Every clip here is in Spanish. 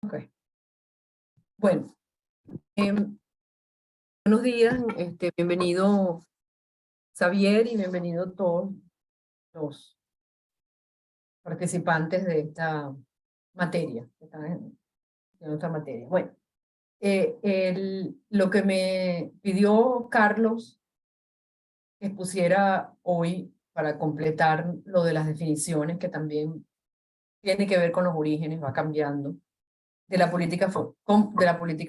Ok. Bueno, buenos días, bienvenido Xavier y bienvenido todos los participantes de esta materia, que están en otra materia. Bueno, lo que me pidió Carlos que expusiera hoy para completar lo de las definiciones, que también tiene que ver con los orígenes, va cambiando, de la política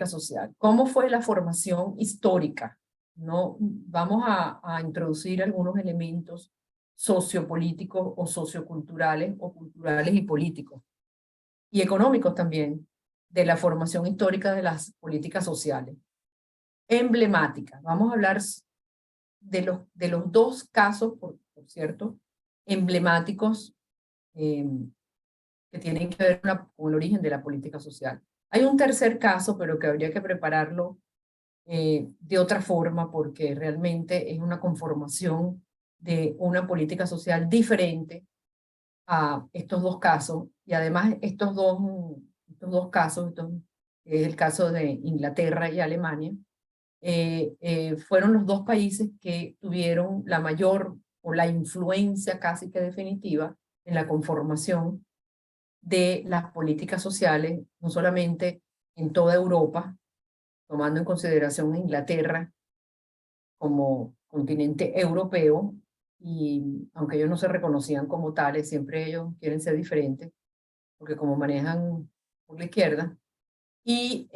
social. ¿Cómo fue la formación histórica? ¿No? Vamos a introducir algunos elementos sociopolíticos o socioculturales o culturales y políticos y económicos también de la formación histórica de las políticas sociales. Emblemáticas. Vamos a hablar de los dos casos, por cierto, emblemáticos que tienen que ver con el origen de la política social. Hay un tercer caso, pero que habría que prepararlo de otra forma, porque realmente es una conformación de una política social diferente a estos dos casos, y además estos dos casos, es el caso de Inglaterra y Alemania, fueron los dos países que tuvieron la mayor o la influencia casi que definitiva en la conformación de las políticas sociales, no solamente en toda Europa, tomando en consideración Inglaterra como continente europeo, y aunque ellos no se reconocían como tales, siempre ellos quieren ser diferentes, porque como manejan por la izquierda, y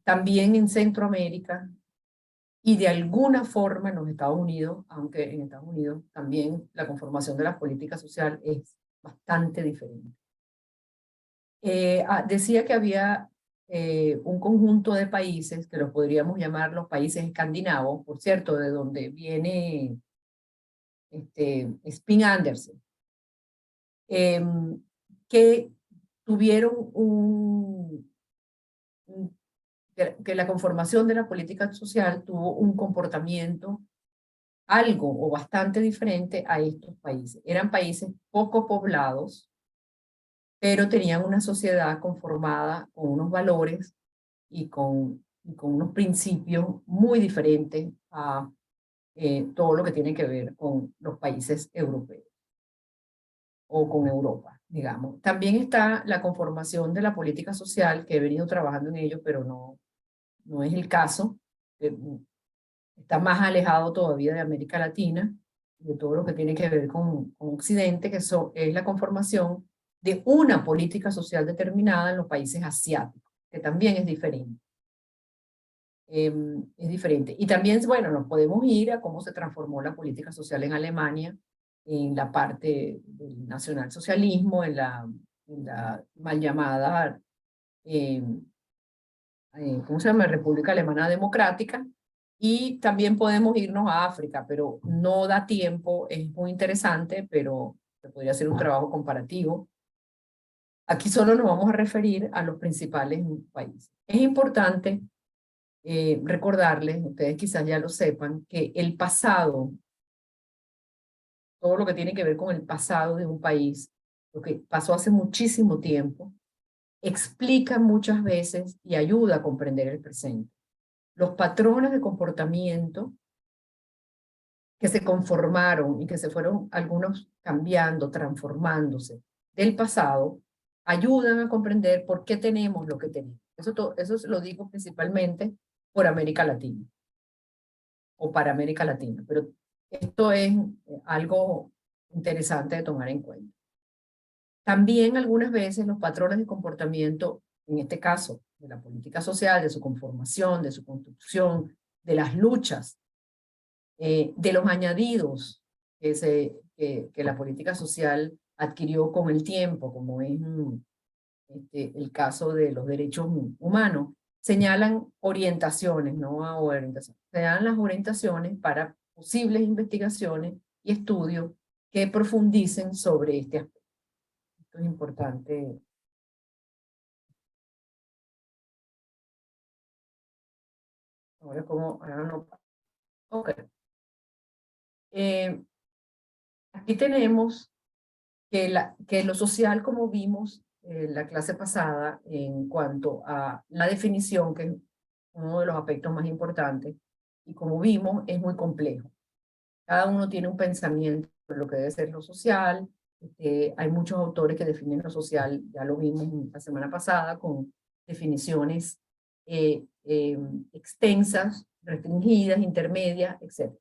también en Centroamérica, y de alguna forma en los Estados Unidos, aunque en Estados Unidos también la conformación de la política social es bastante diferente. Decía que había un conjunto de países, que los podríamos llamar los países escandinavos, por cierto, de donde viene Spin Andersen, que tuvieron que la conformación de la política social tuvo un comportamiento algo o bastante diferente a estos países. Eran países poco poblados, pero tenían una sociedad conformada con unos valores y con unos principios muy diferentes a todo lo que tiene que ver con los países europeos o con Europa, digamos. También está la conformación de la política social, que he venido trabajando en ello, pero no es el caso. Está más alejado todavía de América Latina, de todo lo que tiene que ver con Occidente, que es la conformación de una política social determinada en los países asiáticos, que también es diferente. Es diferente. Y también, bueno, nos podemos ir a cómo se transformó la política social en Alemania, en la parte del nacionalsocialismo, en la mal llamada, ¿cómo se llama? República Alemana Democrática. Y también podemos irnos a África, pero no da tiempo, es muy interesante, pero se podría hacer un trabajo comparativo. Aquí solo nos vamos a referir a los principales países. Es importante recordarles, ustedes quizás ya lo sepan, que el pasado, todo lo que tiene que ver con el pasado de un país, lo que pasó hace muchísimo tiempo, explica muchas veces y ayuda a comprender el presente. Los patrones de comportamiento que se conformaron y que se fueron algunos cambiando, transformándose del pasado, ayudan a comprender por qué tenemos lo que tenemos. Eso lo digo principalmente por América Latina o para América Latina, pero esto es algo interesante de tomar en cuenta. También algunas veces los patrones de comportamiento, en este caso de la política social, de su conformación, de su construcción, de las luchas, de los añadidos que la política social adquirió con el tiempo, como es el caso de los derechos humanos, señalan orientaciones, no a orientaciones, se dan las orientaciones para posibles investigaciones y estudios que profundicen sobre este aspecto. Esto es importante. Ahora no. Ok. Aquí tenemos que lo social, como vimos, la clase pasada en cuanto a la definición, que es uno de los aspectos más importantes, y como vimos, es muy complejo. Cada uno tiene un pensamiento de lo que debe ser lo social. Hay muchos autores que definen lo social, ya lo vimos la semana pasada, con definiciones extensas, restringidas, intermedias, etc.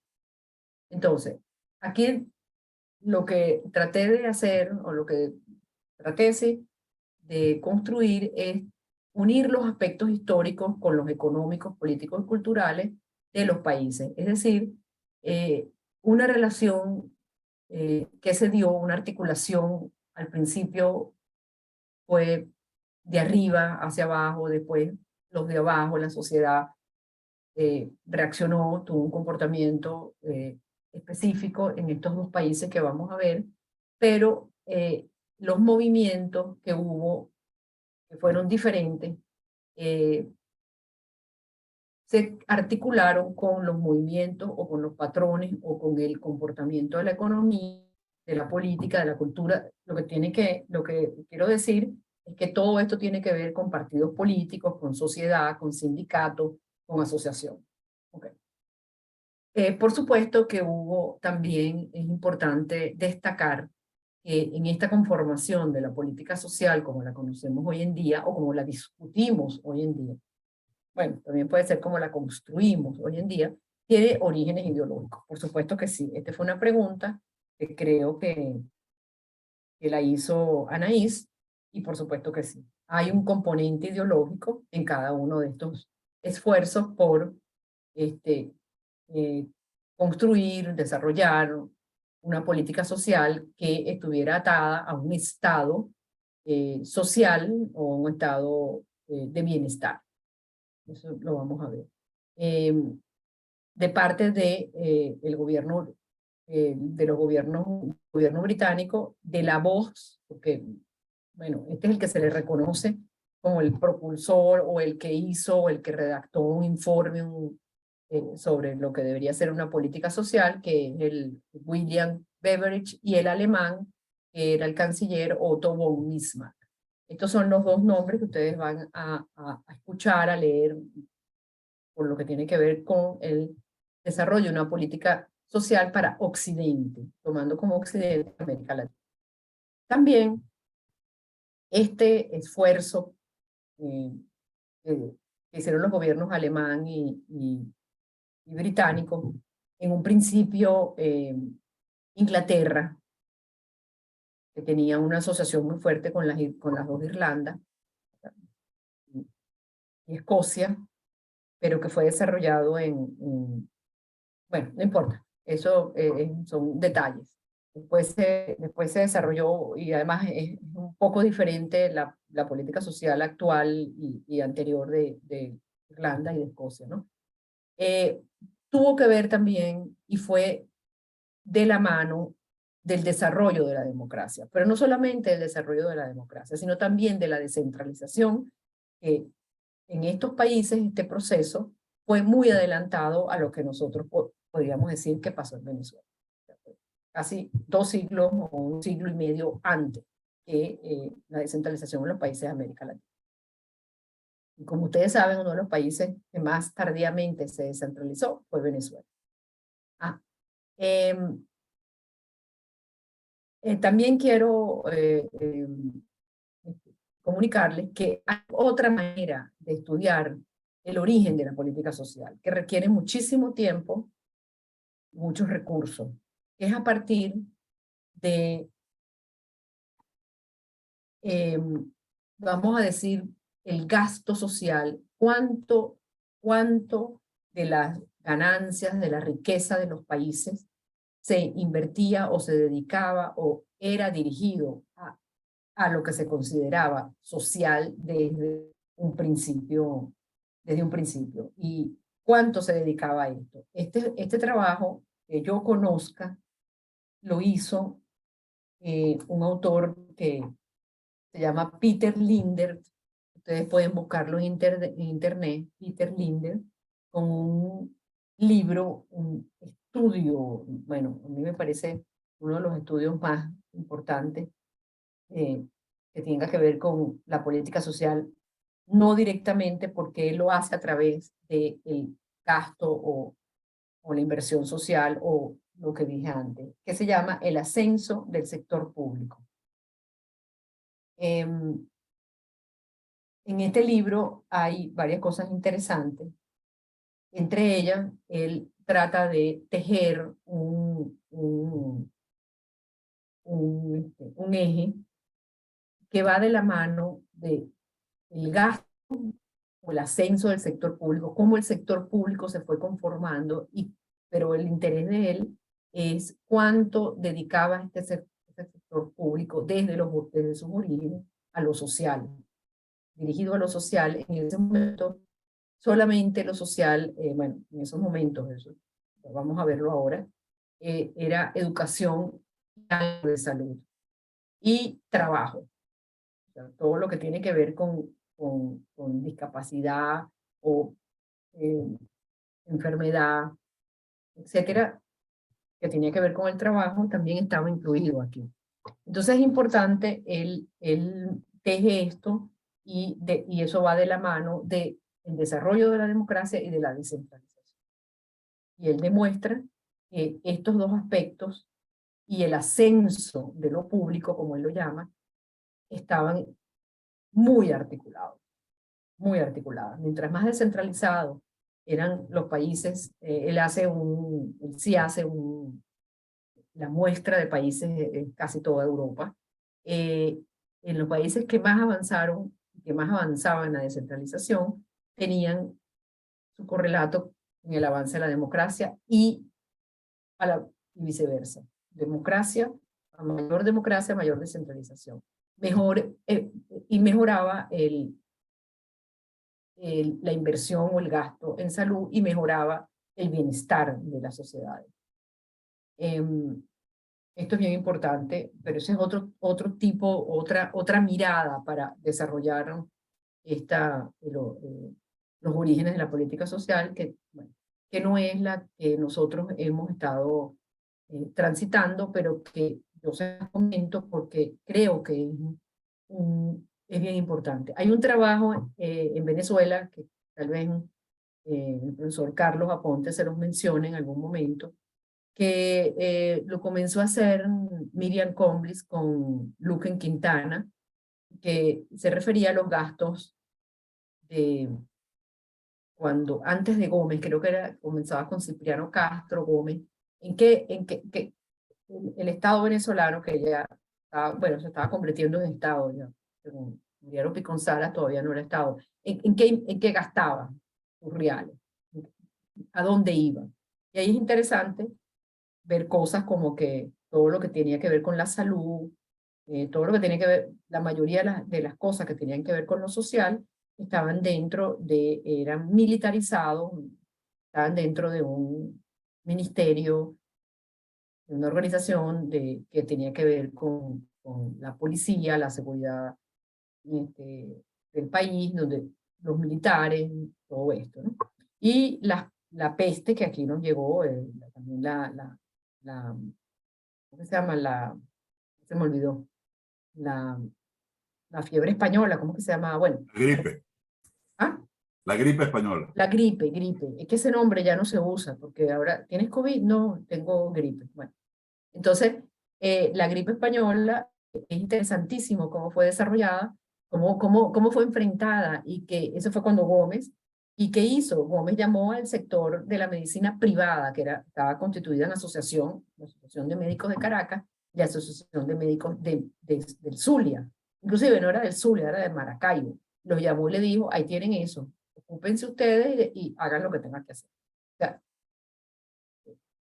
Entonces, aquí lo que traté de hacer, o lo que traté sí, de construir, es unir los aspectos históricos con los económicos, políticos y culturales de los países. Es decir, una relación que se dio, una articulación al principio fue de arriba hacia abajo, después los de abajo, la sociedad reaccionó, tuvo un comportamiento específico en estos dos países que vamos a ver, pero los movimientos que hubo, que fueron diferentes, se articularon con los movimientos o con los patrones o con el comportamiento de la economía, de la política, de la cultura. Lo que quiero decir es que todo esto tiene que ver con partidos políticos, con sociedad, con sindicatos, con asociaciones. Okay. Por supuesto que hubo también, es importante destacar que en esta conformación de la política social como la conocemos hoy en día o como la discutimos hoy en día, bueno, también puede ser como la construimos hoy en día, tiene orígenes ideológicos. Por supuesto que sí. Esta fue una pregunta que creo que la hizo Anaís, y por supuesto que sí. Hay un componente ideológico en cada uno de estos esfuerzos por eh, construir, desarrollar una política social que estuviera atada a un estado social o un estado de bienestar. Eso lo vamos a ver. De parte de, el gobierno, de los gobierno británico, de la voz, porque, bueno, este es el que se le reconoce como el propulsor o el que hizo o el que redactó un informe sobre lo que debería ser una política social, que es el William Beveridge, y el alemán, que era el canciller Otto von Bismarck. Estos son los dos nombres que ustedes van a escuchar, a leer, por lo que tiene que ver con el desarrollo de una política social para Occidente, tomando como Occidente América Latina. También este esfuerzo que hicieron los gobiernos alemán y británico, en un principio Inglaterra, que tenía una asociación muy fuerte con las dos Irlandas, y Escocia, pero que fue desarrollado bueno, no importa, eso son detalles. Después se desarrolló, y además es un poco diferente la política social actual y anterior de Irlanda y de Escocia, ¿no? Tuvo que ver también y fue de la mano del desarrollo de la democracia, pero no solamente el desarrollo de la democracia, sino también de la descentralización, que en estos países este proceso fue muy adelantado a lo que nosotros podríamos decir que pasó en Venezuela. Casi 2 siglos o 1,5 siglos antes que la descentralización en los países de América Latina. Y como ustedes saben, uno de los países que más tardíamente se descentralizó fue Venezuela. Eh, también quiero comunicarles que hay otra manera de estudiar el origen de la política social, que requiere muchísimo tiempo, muchos recursos, que es a partir de, vamos a decir, el gasto social, cuánto de las ganancias, de la riqueza de los países se invertía o se dedicaba o era dirigido a lo que se consideraba social un principio, desde un principio. ¿Y cuánto se dedicaba a esto? Este trabajo, que yo conozca, lo hizo un autor que se llama Peter Linder. Ustedes pueden buscarlo en internet, Peter Linder, con un libro, un estudio, bueno, a mí me parece uno de los estudios más importantes que tenga que ver con la política social, no directamente porque él lo hace a través del gasto o la inversión social o lo que dije antes, que se llama el ascenso del sector público. En este libro hay varias cosas interesantes. Entre ellas, él trata de tejer un eje que va de la mano del gasto o el ascenso del sector público, cómo el sector público se fue conformando, pero el interés de él es cuánto dedicaba este sector público desde sus orígenes a lo social, dirigido a lo social. En ese momento, solamente lo social, bueno, en esos momentos, eso, vamos a verlo ahora, era educación de salud y trabajo. O sea, todo lo que tiene que ver con discapacidad o enfermedad, etcétera, que tenía que ver con el trabajo, también estaba incluido aquí. Entonces es importante, él teje esto y eso va de la mano del desarrollo de la democracia y de la descentralización. Y él demuestra que estos dos aspectos y el ascenso de lo público, como él lo llama, estaban muy articulados, muy articulados. Mientras más descentralizados eran los países, él sí hace la muestra de países en casi toda Europa. En los países que más avanzaron, que más avanzaban en la descentralización, tenían su correlato en el avance de la democracia y viceversa. Democracia, a democracia, mayor descentralización. Y mejoraba la inversión o el gasto en salud y mejoraba el bienestar de las sociedades. Esto es bien importante, pero ese es otro tipo, otra mirada para desarrollar los orígenes de la política social, bueno, que no es la que nosotros hemos estado transitando, pero que yo se las comento porque creo que es bien importante. Hay un trabajo en Venezuela que tal vez el profesor Carlos Aponte se los mencione en algún momento, que lo comenzó a hacer Miriam Comblis con Luquen Quintana, que se refería a los gastos de cuando antes de Gómez, creo que comenzaba con Cipriano Castro Gómez, que el Estado venezolano, que ya estaba, bueno, se estaba convirtiendo en Estado, ya, según Muriel Piconzara, todavía no era Estado, en qué gastaba sus reales, a dónde iban. Y ahí es interesante ver cosas como que todo lo que tenía que ver con la salud, todo lo que tenía que ver, la mayoría de las cosas que tenían que ver con lo social, estaban eran militarizados, estaban dentro de un ministerio, de una organización que tenía que ver con la policía, la seguridad del país, donde los militares, todo esto, ¿no? Y la peste que aquí nos llegó, también ¿cómo se llama? Se me olvidó, la fiebre española, ¿cómo que se llama? Bueno. La gripe. ¿Ah? La gripe española. La gripe. Es que ese nombre ya no se usa, porque ahora, ¿tienes COVID? No, tengo gripe. Bueno, entonces, la gripe española es interesantísimo cómo fue desarrollada, cómo fue enfrentada, y que eso fue cuando Gómez, ¿y qué hizo? Gómez llamó al sector de la medicina privada, que estaba constituida en la Asociación de Médicos de Caracas, y la Asociación de Médicos del Zulia. Inclusive no era del Zulia, era de Maracaibo. Los llamó y le dijo, ahí tienen eso, ocúpense ustedes y hagan lo que tengan que hacer. O sea,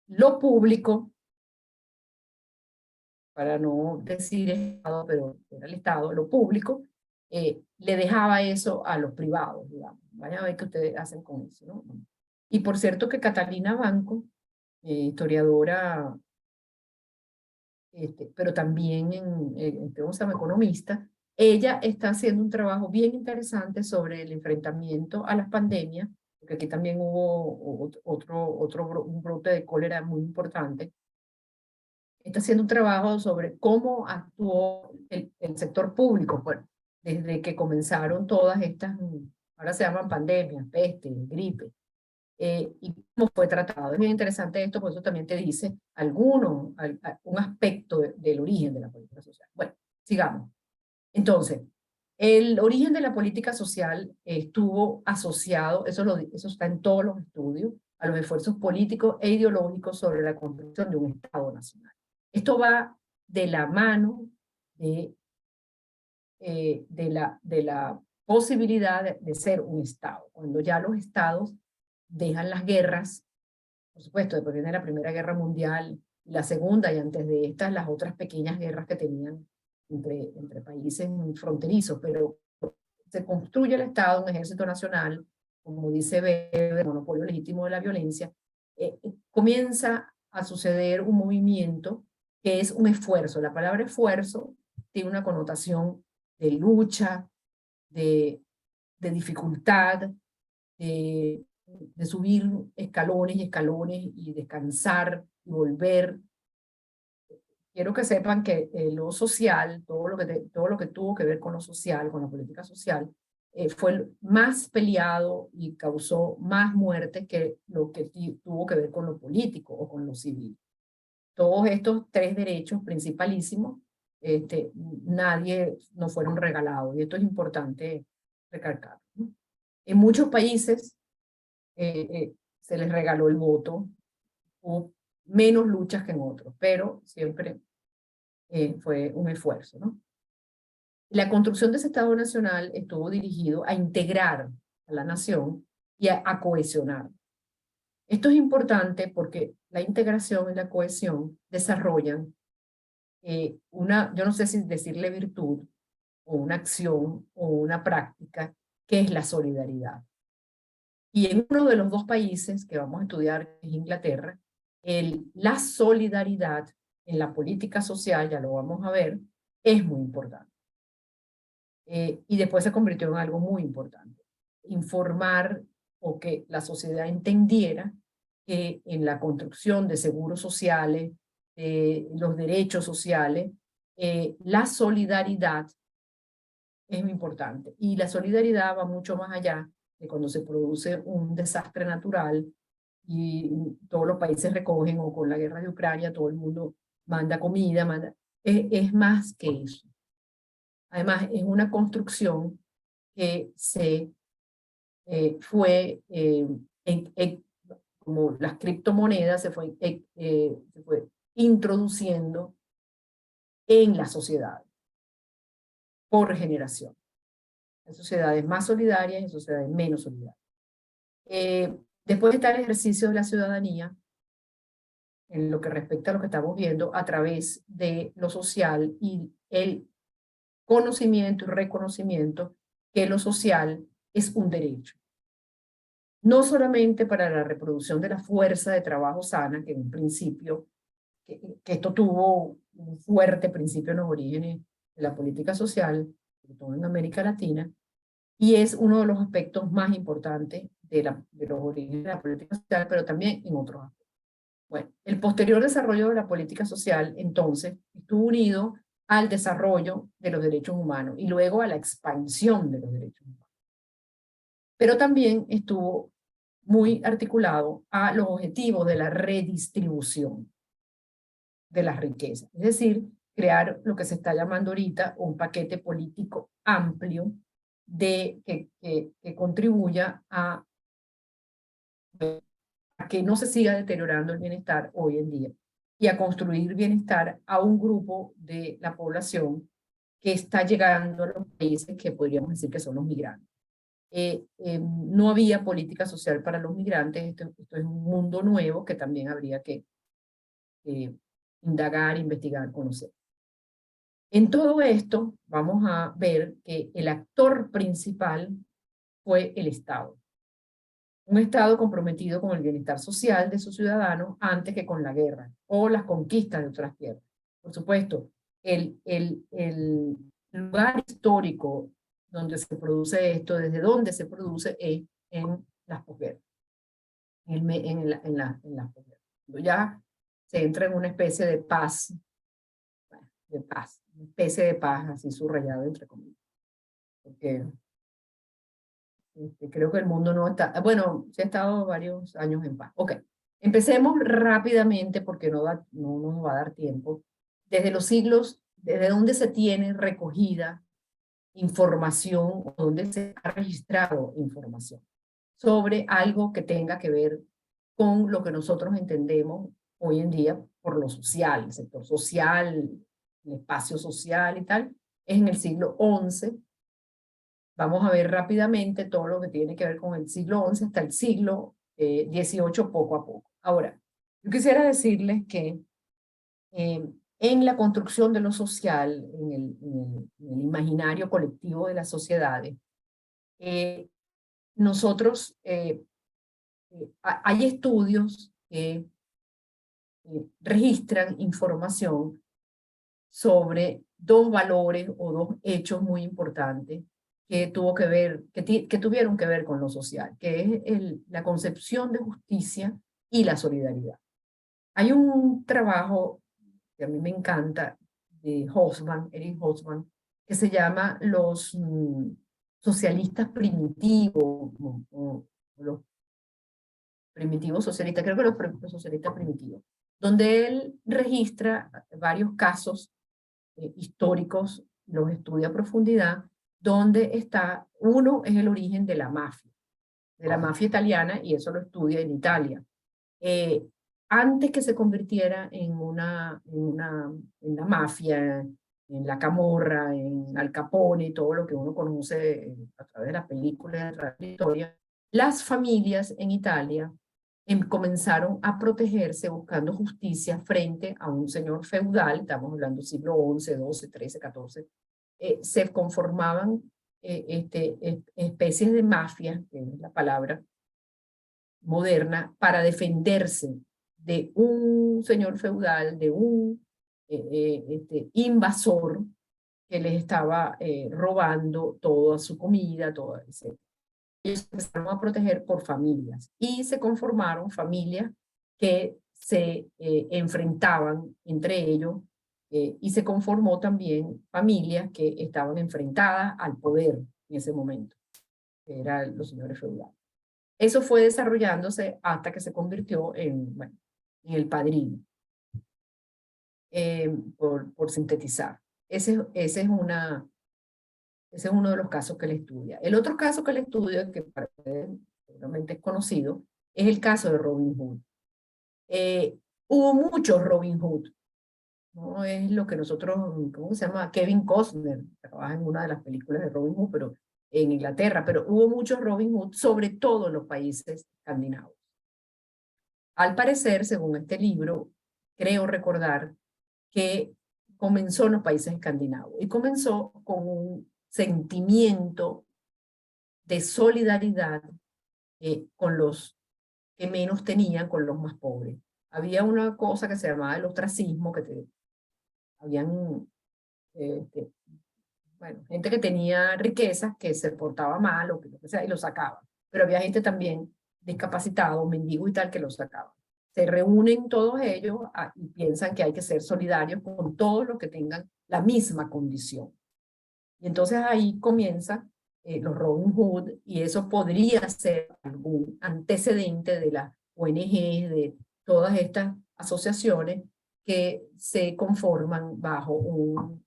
lo público, para no decir Estado, pero era el Estado, lo público, le dejaba eso a los privados, digamos. Vayan a ver qué ustedes hacen con eso, ¿no? Y por cierto que Catalina Banco, historiadora, pero también economista, ella está haciendo un trabajo bien interesante sobre el enfrentamiento a las pandemias, porque aquí también hubo un brote de cólera muy importante. Está haciendo un trabajo sobre cómo actuó el sector público, bueno, desde que comenzaron todas estas, ahora se llaman pandemias, peste, gripe, y cómo fue tratado. Es bien interesante esto, por eso también te dice un aspecto del origen de la política social. Bueno, sigamos. Entonces, el origen de la política social estuvo asociado, eso está en todos los estudios, a los esfuerzos políticos e ideológicos sobre la construcción de un Estado nacional. Esto va de la mano de la posibilidad de ser un Estado. Cuando ya los Estados dejan las guerras, por supuesto, después viene la Primera Guerra Mundial, la Segunda, y antes de estas, las otras pequeñas guerras que tenían entre países fronterizos, pero se construye el Estado, un ejército nacional, como dice Weber, el monopolio legítimo de la violencia, comienza a suceder un movimiento que es un esfuerzo. La palabra esfuerzo tiene una connotación de lucha, de dificultad, de subir escalones y escalones y descansar y volver. Quiero que sepan que lo social, todo lo que tuvo que ver con lo social, con la política social, fue el más peleado y causó más muertes que lo que tuvo que ver con lo político o con lo civil. Todos estos tres derechos principalísimos, nadie nos fueron regalados, y esto es importante recalcar, ¿no? En muchos países se les regaló el voto, hubo menos luchas que en otros, pero siempre fue un esfuerzo, ¿no? La construcción de ese Estado Nacional estuvo dirigido a integrar a la nación y a cohesionar. Esto es importante porque la integración y la cohesión desarrollan yo no sé si decirle virtud, o una acción, o una práctica, que es la solidaridad. Y en uno de los dos países que vamos a estudiar, que es Inglaterra, la solidaridad en la política social, ya lo vamos a ver, es muy importante. Y después se convirtió en algo muy importante. Informar o que la sociedad entendiera que en la construcción de seguros sociales, los derechos sociales, la solidaridad es muy importante. Y la solidaridad va mucho más allá de cuando se produce un desastre natural y todos los países recogen, o con la guerra de Ucrania todo el mundo manda comida, es más que eso. Además, es una construcción que fue, como las criptomonedas, se fue introduciendo en la sociedad por generación. Hay sociedades más solidarias y sociedades menos solidarias. Después está el ejercicio de la ciudadanía, en lo que respecta a lo que estamos viendo, a través de lo social y el conocimiento y reconocimiento que lo social es un derecho. No solamente para la reproducción de la fuerza de trabajo sana, que en un principio, que esto tuvo un fuerte principio en los orígenes de la política social, sobre todo en América Latina, y es uno de los aspectos más importantes de los orígenes de la política social, pero también en otros aspectos. Bueno, el posterior desarrollo de la política social, entonces, estuvo unido al desarrollo de los derechos humanos y luego a la expansión de los derechos humanos. Pero también estuvo muy articulado a los objetivos de la redistribución de las riquezas. Es decir, crear lo que se está llamando ahorita un paquete político amplio que contribuya a que no se siga deteriorando el bienestar hoy en día y a construir bienestar a un grupo de la población que está llegando a los países que podríamos decir que son los migrantes. No había política social para los migrantes, esto es un mundo nuevo que también habría que indagar, investigar, conocer. En todo esto vamos a ver que el actor principal fue el Estado. Un Estado comprometido con el bienestar social de sus ciudadanos antes que con la guerra o las conquistas de otras tierras. Por supuesto, el lugar histórico donde se produce esto, desde donde se produce, es en las posguerras. En las posguerras. Ya se entra en una especie de paz, una especie de paz, así subrayado entre comillas, porque creo que el mundo no está, bueno, se ha estado varios años en paz. Ok, empecemos rápidamente porque no nos va a dar tiempo. Desde los siglos, desde donde se tiene recogida información, o donde se ha registrado información sobre algo que tenga que ver con lo que nosotros entendemos hoy en día por lo social, el sector social, el espacio social y tal, es en el siglo XI. Vamos a ver rápidamente todo lo que tiene que ver con el siglo XI hasta el siglo XVIII poco a poco. Ahora, yo quisiera decirles que en la construcción de lo social, en el imaginario colectivo de las sociedades, nosotros, hay estudios que registran información sobre dos valores o dos hechos muy importantes que tuvieron que ver con lo social, que es la concepción de justicia y la solidaridad. Hay un trabajo que a mí me encanta de Hobsbawm, Eric Hobsbawm, que se llama Los socialistas primitivos, o los primitivos socialistas, creo que los socialistas primitivos, donde él registra varios casos históricos, los estudia a profundidad, donde está, uno es el origen de la mafia italiana, y eso lo estudia en Italia. Antes que se convirtiera en la mafia, en la camorra, en Al Capone y todo lo que uno conoce a través de las películas, de la historia, las familias en Italia comenzaron a protegerse buscando justicia frente a un señor feudal, estamos hablando del siglo XI, XII, XIII, XIV, se conformaban especies de mafias, que es la palabra moderna, para defenderse de un señor feudal, de un invasor que les estaba robando toda su comida, todo eso. Ellos empezaron a proteger por familias y se conformaron familias que se enfrentaban entre ellos y se conformó también familias que estaban enfrentadas al poder en ese momento, que eran los señores feudales. Eso fue desarrollándose hasta que se convirtió bueno, en el Padrino, por sintetizar. Ese es uno de los casos que él estudia. El otro caso que él estudia, que para ustedes seguramente es conocido, es el caso de Robin Hood. Hubo muchos Robin Hood, ¿no? Es lo que nosotros, ¿cómo se llama? Kevin Costner trabaja en una de las películas de Robin Hood, pero en Inglaterra, pero hubo muchos Robin Hood, sobre todo en los países escandinavos. Al parecer, según este libro, creo recordar que comenzó en los países escandinavos y comenzó con un sentimiento de solidaridad con los que menos tenían, con los más pobres. Había una cosa que se llamaba el ostracismo, habían bueno, gente que tenía riquezas, que se portaba mal o que lo que sea, y lo sacaba. Pero había gente también discapacitada, mendigo y tal, que lo sacaba. Se reúnen todos ellos y piensan que hay que ser solidarios con todos los que tengan la misma condición. Y entonces ahí comienza los Robin Hood, y eso podría ser algún antecedente de las ONG, de todas estas asociaciones que se conforman bajo un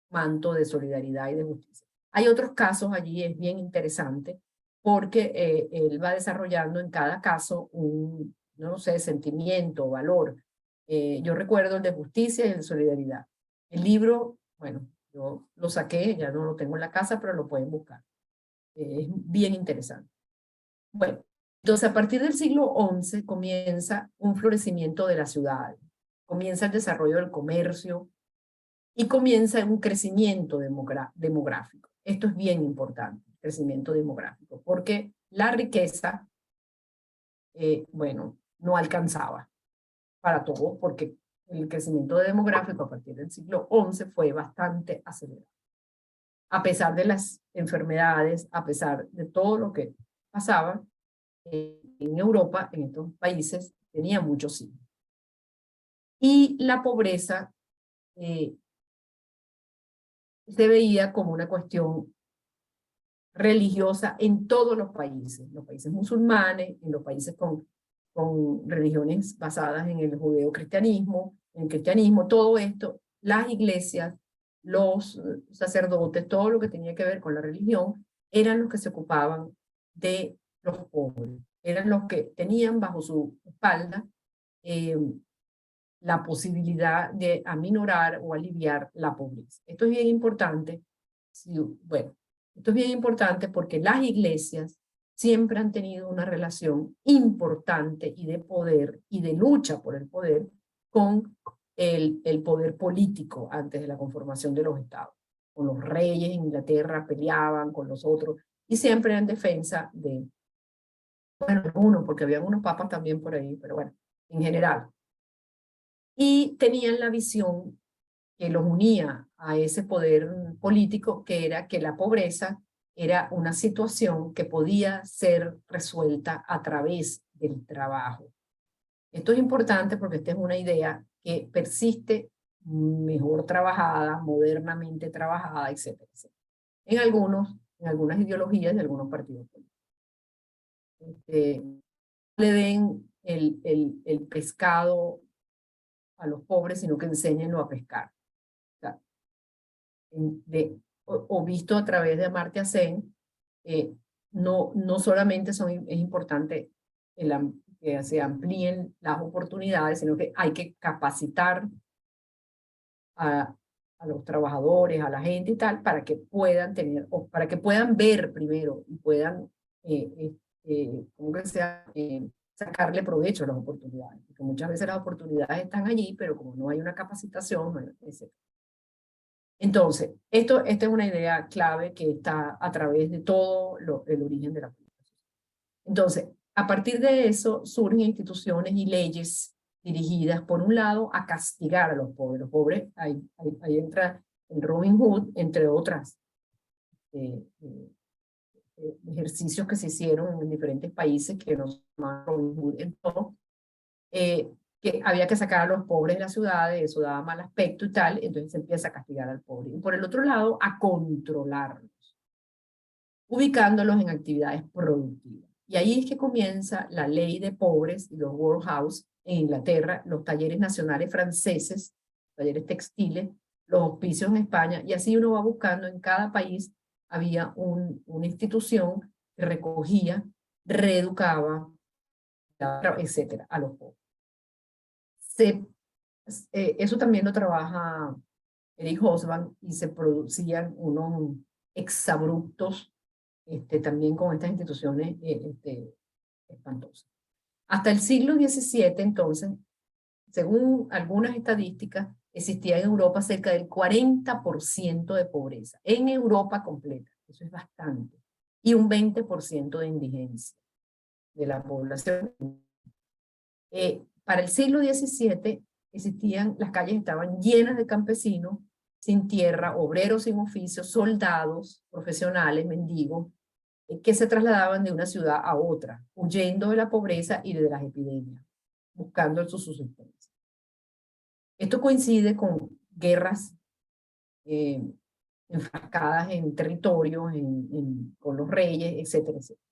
manto de solidaridad y de justicia. Hay otros casos allí, es bien interesante, porque él va desarrollando en cada caso un, no sé, sentimiento, valor. Yo recuerdo el de justicia y el de solidaridad. El libro, bueno, yo lo saqué, ya no lo tengo en la casa, pero lo pueden buscar. Es bien interesante. Bueno, entonces a partir del siglo XI comienza un florecimiento de la ciudad, comienza el desarrollo del comercio y comienza un crecimiento demográfico. Esto es bien importante, el crecimiento demográfico, porque la riqueza, bueno, no alcanzaba para todos, porque el crecimiento demográfico a partir del siglo XI fue bastante acelerado. A pesar de las enfermedades, a pesar de todo lo que pasaba en Europa, en estos países, tenía muchos hijos. Y la pobreza se veía como una cuestión religiosa en todos los países musulmanes, en los países con religiones basadas en el judeocristianismo, en el cristianismo, todo esto, las iglesias, los sacerdotes, todo lo que tenía que ver con la religión, eran los que se ocupaban de los pobres, eran los que tenían bajo su espalda la posibilidad de aminorar o aliviar la pobreza. Esto es bien importante. Bueno, esto es bien importante porque las iglesias siempre han tenido una relación importante y de poder y de lucha por el poder con el poder político antes de la conformación de los estados. Con los reyes en Inglaterra peleaban con los otros y siempre en defensa de, bueno, uno, porque había unos papas también por ahí, pero bueno, en general. Y tenían la visión que los unía a ese poder político, que era que la pobreza era una situación que podía ser resuelta a través del trabajo. Esto es importante porque esta es una idea que persiste mejor trabajada, modernamente trabajada, etcétera, etcétera. En algunas ideologías de algunos partidos políticos. Le den el pescado a los pobres, sino que enséñenlo a pescar. O visto a través de Amartya Sen, no solamente es importante que se amplíen las oportunidades, sino que hay que capacitar a los trabajadores, a la gente y tal, para que puedan tener, o para que puedan ver primero y puedan, como que sea, sacarle provecho a las oportunidades, porque muchas veces las oportunidades están allí, pero como no hay una capacitación, bueno, etc. Entonces, esta es una idea clave que está a través de todo el origen de la política. Entonces, a partir de eso surgen instituciones y leyes dirigidas, por un lado, a castigar a los pobres. Los pobres, ahí entra el Robin Hood, entre otras ejercicios que se hicieron en diferentes países, que nos llaman Robin Hood en todo, que había que sacar a los pobres de las ciudades, eso daba mal aspecto y tal, entonces se empieza a castigar al pobre. Y por el otro lado, a controlarlos, ubicándolos en actividades productivas. Y ahí es que comienza la ley de pobres y los workhouse en Inglaterra, los talleres nacionales franceses, talleres textiles, los hospicios en España, y así uno va buscando en cada país, había una institución que recogía, reeducaba, etcétera, a los pobres. Eso también lo trabaja Eric Hobsbawm y se producían unos exabruptos también con estas instituciones espantosas. Hasta el siglo XVII, entonces, según algunas estadísticas, existía en Europa cerca del 40% de pobreza, en Europa completa, eso es bastante, y un 20% de indigencia de la población. Para el siglo XVII existían, las calles estaban llenas de campesinos sin tierra, obreros sin oficio, soldados, profesionales, mendigos, que se trasladaban de una ciudad a otra, huyendo de la pobreza y de las epidemias, buscando su subsistencia. Esto coincide con guerras enfrascadas en territorios, con los reyes, etcétera, etcétera.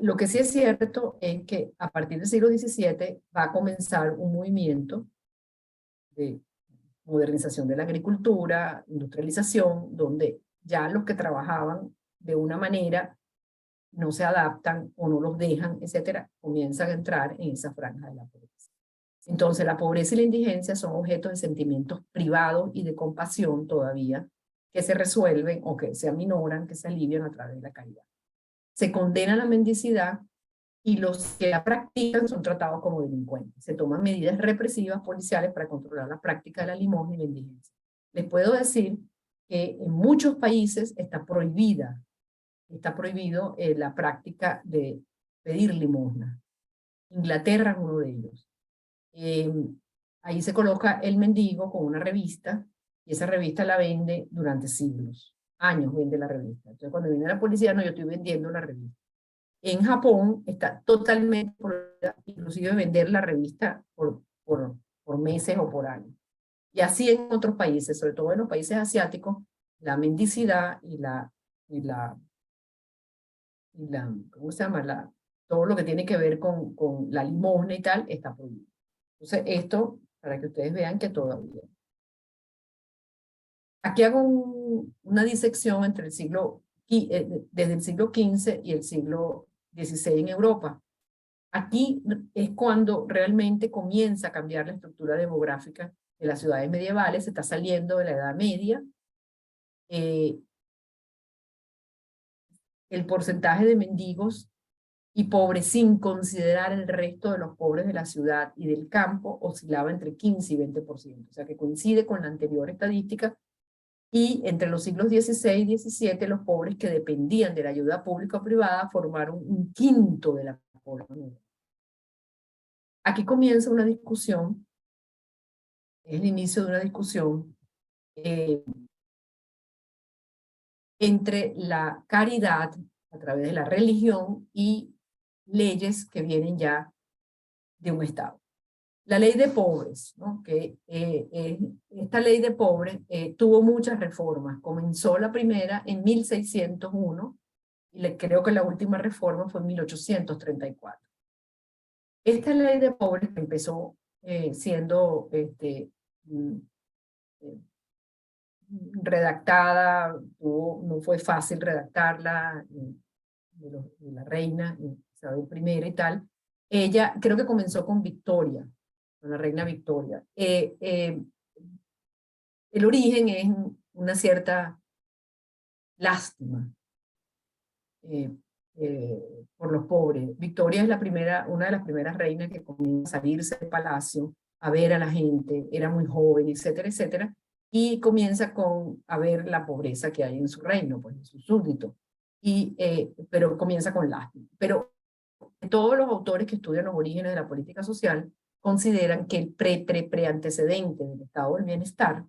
Lo que sí es cierto es que a partir del siglo XVII va a comenzar un movimiento de modernización de la agricultura, industrialización, donde ya los que trabajaban de una manera no se adaptan o no los dejan, etcétera, comienzan a entrar en esa franja de la pobreza. Entonces, la pobreza y la indigencia son objetos de sentimientos privados y de compasión todavía, que se resuelven o que se aminoran, que se alivian a través de la caridad. Se condena la mendicidad y los que la practican son tratados como delincuentes. Se toman medidas represivas policiales para controlar la práctica de la limosna y la indigencia. Les puedo decir que en muchos países está prohibido la práctica de pedir limosna. Inglaterra es uno de ellos. Ahí se coloca el mendigo con una revista y esa revista la vende durante siglos. Años vende la revista. Entonces cuando viene la policía, no, yo estoy vendiendo la revista. En Japón está totalmente prohibida, inclusive vender la revista por meses o por años. Y así en otros países, sobre todo en los países asiáticos, la mendicidad ¿cómo se llama? Todo lo que tiene que ver con la limosna y tal, está prohibido. Entonces, esto, para que ustedes vean que todavía. Aquí hago una disección entre desde el siglo XV y el siglo XVI en Europa. Aquí es cuando realmente comienza a cambiar la estructura demográfica de las ciudades medievales, se está saliendo de la Edad Media. El porcentaje de mendigos y pobres, sin considerar el resto de los pobres de la ciudad y del campo, oscilaba entre 15 y 20%, o sea que coincide con la anterior estadística. Y entre los siglos XVI y XVII, los pobres que dependían de la ayuda pública o privada formaron un quinto de la población. Aquí comienza una discusión, es el inicio de una discusión entre la caridad a través de la religión y leyes que vienen ya de un Estado. La ley de pobres, ¿no? Esta ley de pobres tuvo muchas reformas. Comenzó la primera en 1601 y creo que la última reforma fue en 1834. Esta ley de pobres empezó siendo redactada, no fue fácil redactarla, de la reina Isabel I y tal. Ella creo que comenzó con Victoria, con la reina Victoria. El origen es una cierta lástima por los pobres. Victoria es una de las primeras reinas que comienza a salirse del palacio, a ver a la gente, era muy joven, etcétera, etcétera, y comienza a ver la pobreza que hay en su reino, pues en sus súbditos. Pero comienza con lástima. Pero todos los autores que estudian los orígenes de la política social consideran que el pre-antecedente del estado del bienestar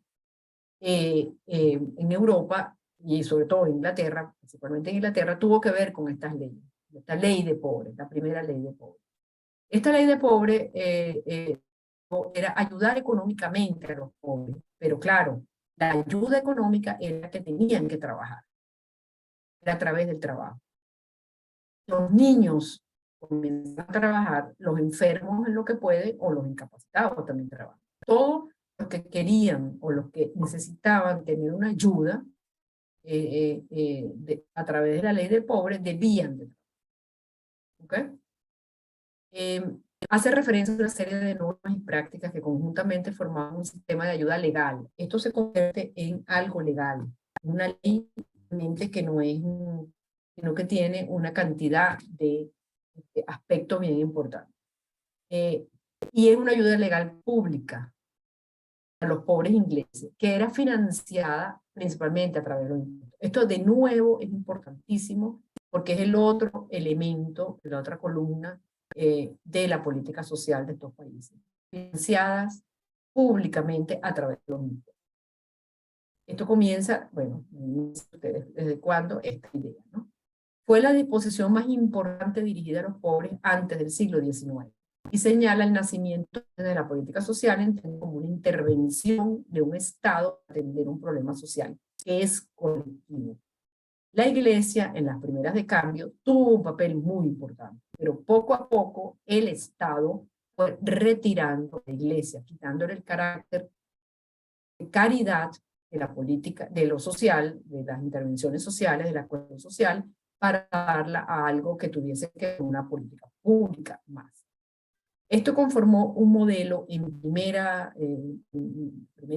en Europa y sobre todo en Inglaterra, principalmente en Inglaterra, tuvo que ver con estas leyes. Esta ley de pobres, la primera ley de pobres. Esta ley de pobres era ayudar económicamente a los pobres, pero claro, la ayuda económica era que tenían que trabajar, era a través del trabajo. Los niños comienzan a trabajar, los enfermos en lo que pueden o los incapacitados también trabajan. Todos los que querían o los que necesitaban tener una ayuda a través de la ley del pobre debían de trabajar. ¿Okay? Hace referencia a una serie de normas y prácticas que conjuntamente formaban un sistema de ayuda legal. Esto se convierte en algo legal, una ley que no es sino que tiene una cantidad de aspectos bien importantes. Y es una ayuda legal pública a los pobres ingleses, que era financiada principalmente a través de los impuestos. Esto de nuevo es importantísimo porque es el otro elemento, la otra columna de la política social de estos países, financiadas públicamente a través de los impuestos. Esto comienza, bueno, ustedes desde cuándo esta idea, ¿no? Fue la disposición más importante dirigida a los pobres antes del siglo XIX y señala el nacimiento de la política social como una intervención de un Estado para atender un problema social que es colectivo. La Iglesia, en las primeras de cambio, tuvo un papel muy importante, pero poco a poco el Estado fue retirando la Iglesia, quitándole el carácter de caridad de la política, de lo social, de las intervenciones sociales, de la cuestión social, para darla a algo que tuviese que ver una política pública más. Esto conformó un modelo en primera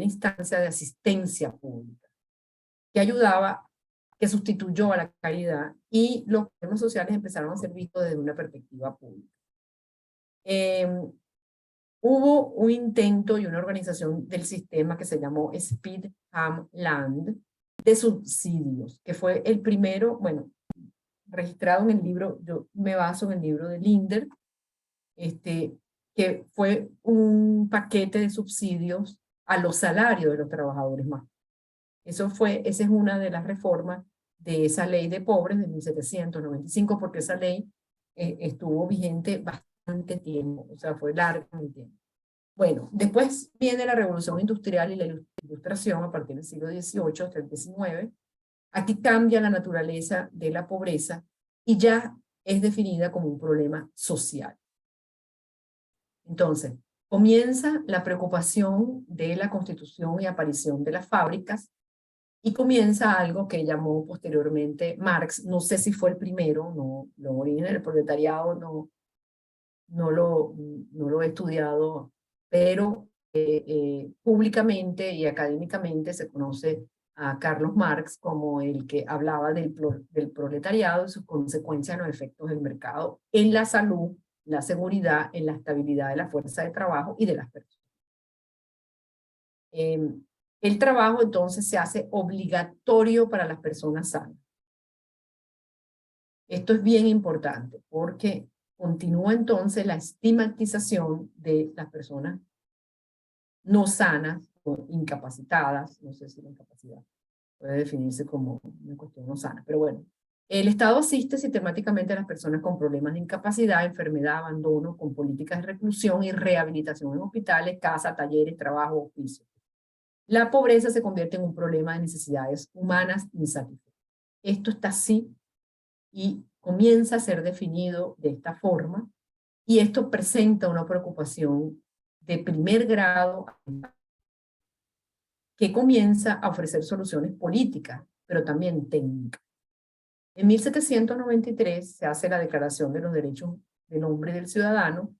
instancia de asistencia pública, que que sustituyó a la caridad y los problemas sociales empezaron a ser vistos desde una perspectiva pública. Hubo un intento y una organización del sistema que se llamó Speedham Land de subsidios, que fue el primero, bueno, registrado en el libro, yo me baso en el libro de Linder, que fue un paquete de subsidios a los salarios de los trabajadores más. Esa es una de las reformas de esa ley de pobres de 1795, porque esa ley estuvo vigente bastante tiempo, o sea, fue larga en el tiempo. Bueno, después viene la revolución industrial y la ilustración a partir del siglo XVIII hasta el XIX. Aquí cambia la naturaleza de la pobreza y ya es definida como un problema social. Entonces, comienza la preocupación de la constitución y aparición de las fábricas y comienza algo que llamó posteriormente Marx, no sé si fue el primero, no, los orígenes del proletariado no lo he estudiado, pero públicamente y académicamente se conoce a Carlos Marx como el que hablaba del proletariado y sus consecuencias en los efectos del mercado en la salud, la seguridad, en la estabilidad de la fuerza de trabajo y de las personas. El trabajo entonces se hace obligatorio para las personas sanas. Esto es bien importante porque continúa entonces la estigmatización de las personas no sanas o incapacitadas, no sé si la incapacidad puede definirse como una cuestión no sana, pero bueno. El Estado asiste sistemáticamente a las personas con problemas de incapacidad, enfermedad, abandono, con políticas de reclusión y rehabilitación en hospitales, casas, talleres, trabajo, oficios. La pobreza se convierte en un problema de necesidades humanas insatisfechas. Esto está así y comienza a ser definido de esta forma, y esto presenta una preocupación de primer grado que comienza a ofrecer soluciones políticas, pero también técnicas. En 1793 se hace la Declaración de los Derechos del Hombre y del Ciudadano,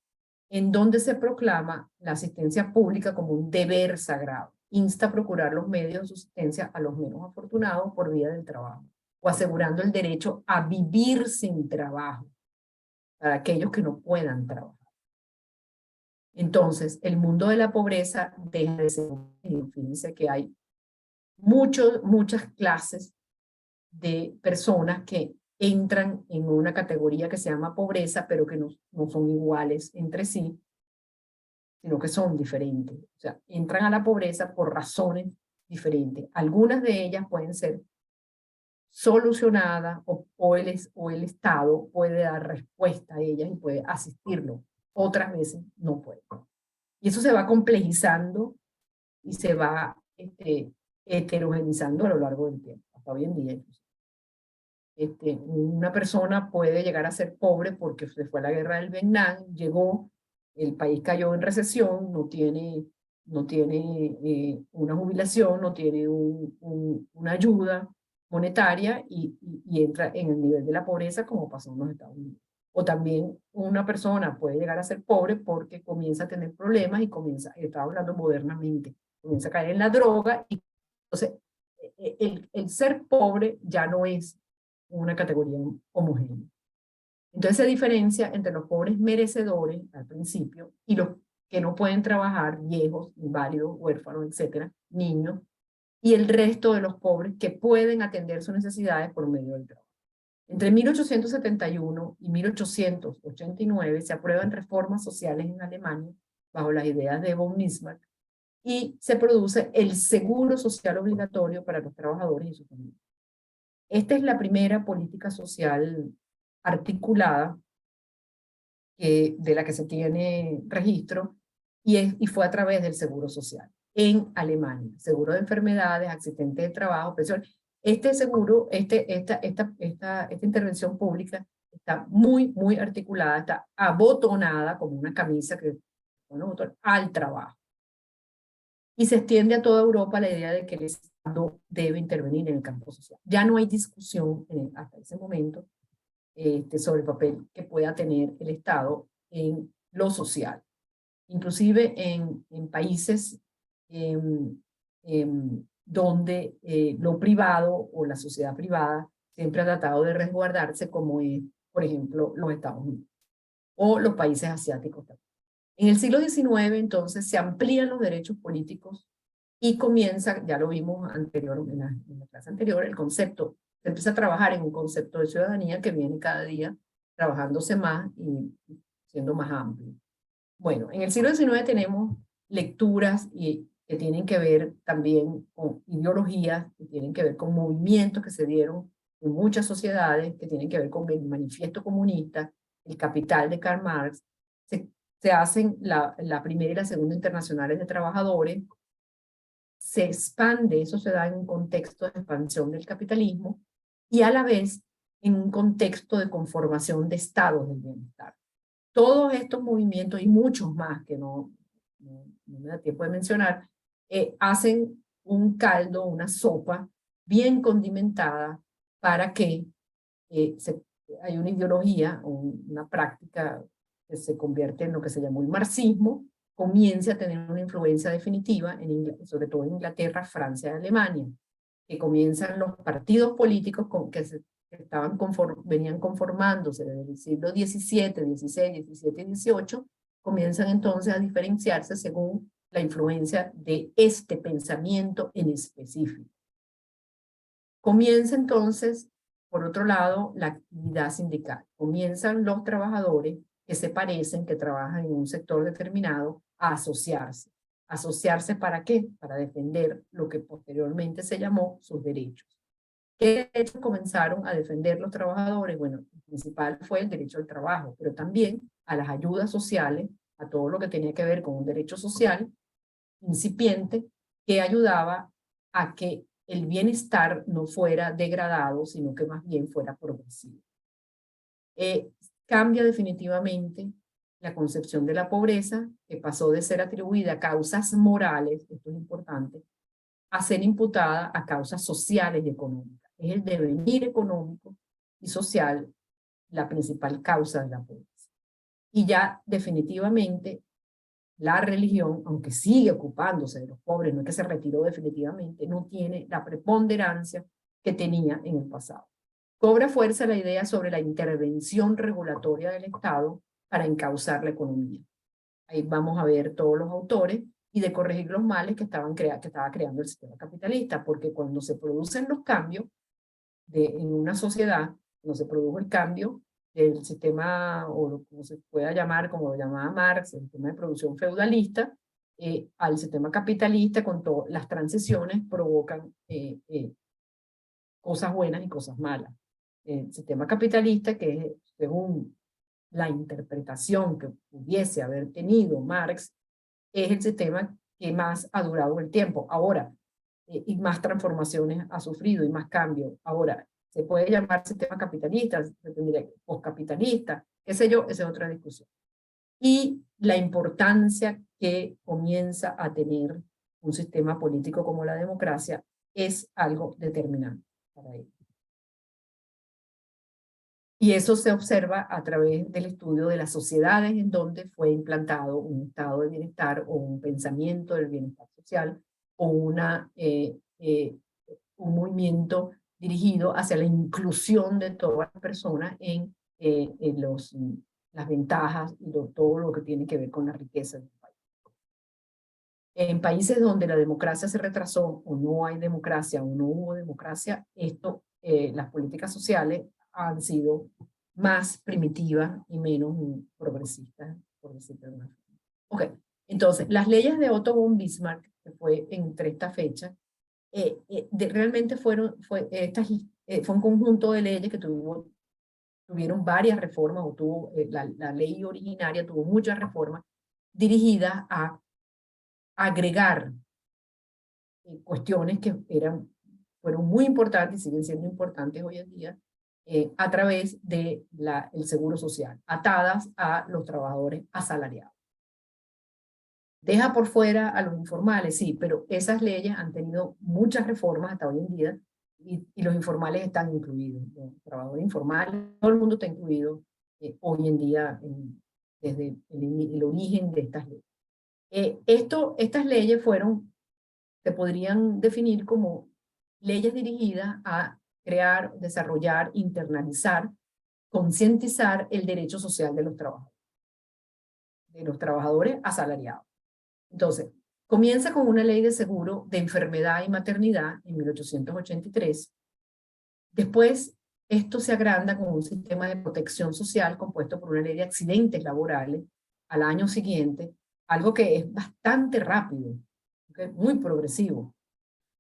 en donde se proclama la asistencia pública como un deber sagrado. Insta a procurar los medios de subsistencia a los menos afortunados por vía del trabajo, o asegurando el derecho a vivir sin trabajo para aquellos que no puedan trabajar. Entonces, el mundo de la pobreza deja de ser un. Fíjense que hay muchas clases de personas que entran en una categoría que se llama pobreza, pero que no son iguales entre sí, sino que son diferentes. O sea, entran a la pobreza por razones diferentes. Algunas de ellas pueden ser solucionadas o el Estado puede dar respuesta a ellas y puede asistirlo. Otras veces no puede. Y eso se va complejizando y se va heterogenizando a lo largo del tiempo, hasta hoy en día. Una persona puede llegar a ser pobre porque se fue a la guerra del Vietnam, llegó, el país cayó en recesión, no tiene una jubilación, no tiene una ayuda monetaria y entra en el nivel de la pobreza como pasó en los Estados Unidos. O también una persona puede llegar a ser pobre porque comienza a tener problemas y estaba hablando modernamente, comienza a caer en la droga y entonces el ser pobre ya no es una categoría homogénea. Entonces se diferencia entre los pobres merecedores al principio y los que no pueden trabajar, viejos, inválidos, huérfanos, etcétera, niños, y el resto de los pobres que pueden atender sus necesidades por medio del trabajo. Entre 1871 y 1889 se aprueban reformas sociales en Alemania bajo las ideas de von Bismarck y se produce el seguro social obligatorio para los trabajadores y sus familias. Esta es la primera política social articulada de la que se tiene registro y fue a través del seguro social en Alemania. Seguro de enfermedades, accidentes de trabajo, pensión. Este seguro, esta intervención pública está muy articulada, está abotonada como una camisa que al trabajo. Y se extiende a toda Europa la idea de que el Estado debe intervenir en el campo social. Ya no hay discusión hasta ese momento sobre el papel que pueda tener el Estado en lo social. Inclusive en países donde lo privado o la sociedad privada siempre ha tratado de resguardarse, como es, por ejemplo, los Estados Unidos o los países asiáticos también. En el siglo XIX, entonces, se amplían los derechos políticos y comienza, ya lo vimos en la clase anterior, el concepto, se empieza a trabajar en un concepto de ciudadanía que viene cada día trabajándose más y siendo más amplio. Bueno, en el siglo XIX tenemos lecturas que tienen que ver también con ideologías, que tienen que ver con movimientos que se dieron en muchas sociedades, que tienen que ver con el manifiesto comunista, el Capital de Karl Marx. se hacen la primera y la segunda internacionales de trabajadores, se expande, eso se da en un contexto de expansión del capitalismo y a la vez en un contexto de conformación de estados del bienestar. Todos estos movimientos y muchos más que no me da tiempo de mencionar, hacen un caldo, una sopa bien condimentada para que hay una ideología o una práctica que se convierte en lo que se llamó el marxismo, comience a tener una influencia definitiva, sobre todo en Inglaterra, Francia y Alemania, que comienzan los partidos políticos venían conformándose desde el siglo XVII, XVI, XVII y XVIII, comienzan entonces a diferenciarse según la influencia de este pensamiento en específico. Comienza entonces, por otro lado, la actividad sindical. Comienzan los trabajadores que se parecen, que trabajan en un sector determinado, a asociarse. ¿Asociarse para qué? Para defender lo que posteriormente se llamó sus derechos. ¿Qué derechos comenzaron a defender los trabajadores? Bueno, el principal fue el derecho al trabajo, pero también a las ayudas sociales, a todo lo que tenía que ver con un derecho social incipiente que ayudaba a que el bienestar no fuera degradado, sino que más bien fuera progresivo. Cambia definitivamente la concepción de la pobreza, que pasó de ser atribuida a causas morales, esto es importante, a ser imputada a causas sociales y económicas. Es el devenir económico y social la principal causa de la pobreza. Y ya definitivamente la religión, aunque sigue ocupándose de los pobres, no es que se retiró definitivamente, no tiene la preponderancia que tenía en el pasado. Cobra fuerza la idea sobre la intervención regulatoria del Estado para encauzar la economía. Ahí vamos a ver todos los autores y de corregir los males que estaba creando el sistema capitalista, porque cuando se producen los cambios en una sociedad, cuando se produjo el cambio del sistema, o como se pueda llamar, como lo llamaba Marx, el sistema de producción feudalista, al sistema capitalista, con todas las transiciones provocan cosas buenas y cosas malas. El sistema capitalista, que es, según la interpretación que pudiese haber tenido Marx, es el sistema que más ha durado el tiempo. Ahora, y más transformaciones ha sufrido y más cambios. Ahora, se puede llamar sistema capitalista, se tendría postcapitalista, qué sé yo, esa es otra discusión. Y la importancia que comienza a tener un sistema político como la democracia es algo determinante para ello. Y eso se observa a través del estudio de las sociedades en donde fue implantado un estado de bienestar o un pensamiento del bienestar social o un movimiento dirigido hacia la inclusión de todas las personas en las ventajas y todo lo que tiene que ver con la riqueza del país. En países donde la democracia se retrasó o no hay democracia o no hubo democracia, las políticas sociales han sido más primitivas y menos progresistas, por decirlo de alguna forma. Ok, entonces, las leyes de Otto von Bismarck, que fue entre esta fecha, realmente fue un conjunto de leyes que tuvieron varias reformas, la ley originaria tuvo muchas reformas dirigidas a agregar cuestiones que fueron muy importantes y siguen siendo importantes hoy en día a través del seguro social, atadas a los trabajadores asalariados. Deja por fuera a los informales, sí, pero esas leyes han tenido muchas reformas hasta hoy en día y los informales están incluidos. Los trabajadores informales, todo el mundo está incluido hoy en día desde el origen de estas leyes. Estas leyes se podrían definir como leyes dirigidas a crear, desarrollar, internalizar, concientizar el derecho social de los trabajadores asalariados. Entonces, comienza con una ley de seguro de enfermedad y maternidad en 1883. Después, esto se agranda con un sistema de protección social compuesto por una ley de accidentes laborales al año siguiente, algo que es bastante rápido, ¿okay? Muy progresivo.